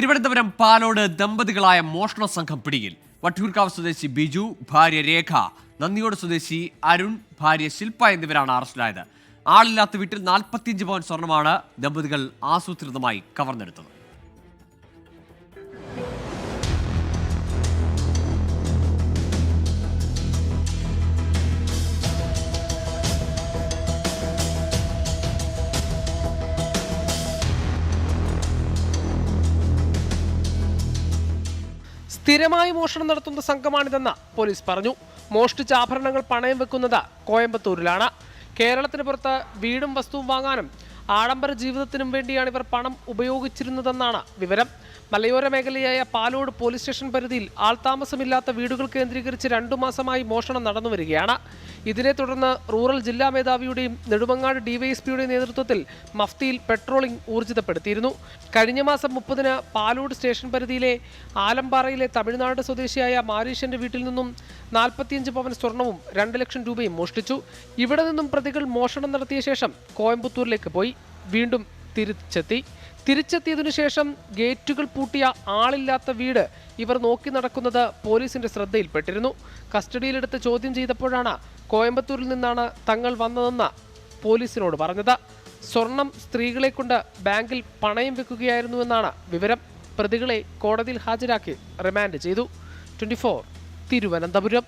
തിരുവനന്തപുരം പാലോട് ദമ്പതികളായ മോഷണ സംഘം പിടിയിൽ. വട്ടിയൂർക്കാവ് സ്വദേശി ബിജു, ഭാര്യ രേഖ, നന്ദിയോട് സ്വദേശി അരുൺ, ഭാര്യ ശില്പ എന്നിവരാണ് അറസ്റ്റിലായത്. ആളില്ലാത്ത വീട്ടിൽ 45 പവൻ സ്വർണമാണ് ദമ്പതികൾ ആസൂത്രിതമായി കവർന്നെടുത്തത്. സ്ഥിരമായി മോഷണം നടത്തുന്ന സംഘമാണിതെന്ന് പോലീസ് പറഞ്ഞു. മോഷ്ടിച്ച ആഭരണങ്ങൾ പണയം വെക്കുന്നത് കോയമ്പത്തൂരിലാണ്. കേരളത്തിന് പുറത്ത് വീടും വസ്തുവും വാങ്ങാനും ആഡംബര ജീവിതത്തിനും വേണ്ടിയാണ് ഇവർ പണം ഉപയോഗിച്ചിരുന്നതെന്നാണ് വിവരം. മലയോര മേഖലയായ പാലോട് പോലീസ് സ്റ്റേഷൻ പരിധിയിൽ ആൾതാമസമില്ലാത്ത വീടുകൾ കേന്ദ്രീകരിച്ച് 2 മാസമായി മോഷണം നടന്നു വരികയാണ്. ഇതിനെ തുടർന്ന് റൂറൽ ജില്ലാ മേധാവിയുടെയും നെടുമങ്ങാട് ഡിവൈഎസ്പിയുടെയും നേതൃത്വത്തിൽ മഫ്തിയിൽ പെട്രോളിംഗ് ഊർജിതപ്പെടുത്തിയിരുന്നു. കഴിഞ്ഞ മാസം 30-ന് പാലോട് സ്റ്റേഷൻ പരിധിയിലെ ആലമ്പാറയിലെ തമിഴ്നാട് സ്വദേശിയായ മാരീഷന്റെ വീട്ടിൽ നിന്നും 45 പവൻ സ്വർണവും 2 ലക്ഷം രൂപയും മോഷ്ടിച്ചു. ഇവിടെ നിന്നും പ്രതികൾ മോഷണം നടത്തിയ ശേഷം കോയമ്പത്തൂരിലേക്ക് പോയി വീണ്ടും തിരിച്ചെത്തിയതിനു ശേഷം ഗേറ്റുകൾ പൂട്ടിയ ആളില്ലാത്ത വീട് ഇവർ നോക്കി നടക്കുന്നത് പോലീസിന്റെ ശ്രദ്ധയിൽപ്പെട്ടിരുന്നു. കസ്റ്റഡിയിലെടുത്ത് ചോദ്യം ചെയ്തപ്പോഴാണ് കോയമ്പത്തൂരിൽ നിന്നാണ് തങ്ങൾ വന്നതെന്ന് പോലീസിനോട് പറഞ്ഞത്. സ്വർണം സ്ത്രീകളെ കൊണ്ട് ബാങ്കിൽ പണയം വെക്കുകയായിരുന്നുവെന്നാണ് വിവരം. പ്രതികളെ കോടതിയിൽ ഹാജരാക്കി റിമാൻഡ് ചെയ്തു. 24 തിരുവനന്തപുരം.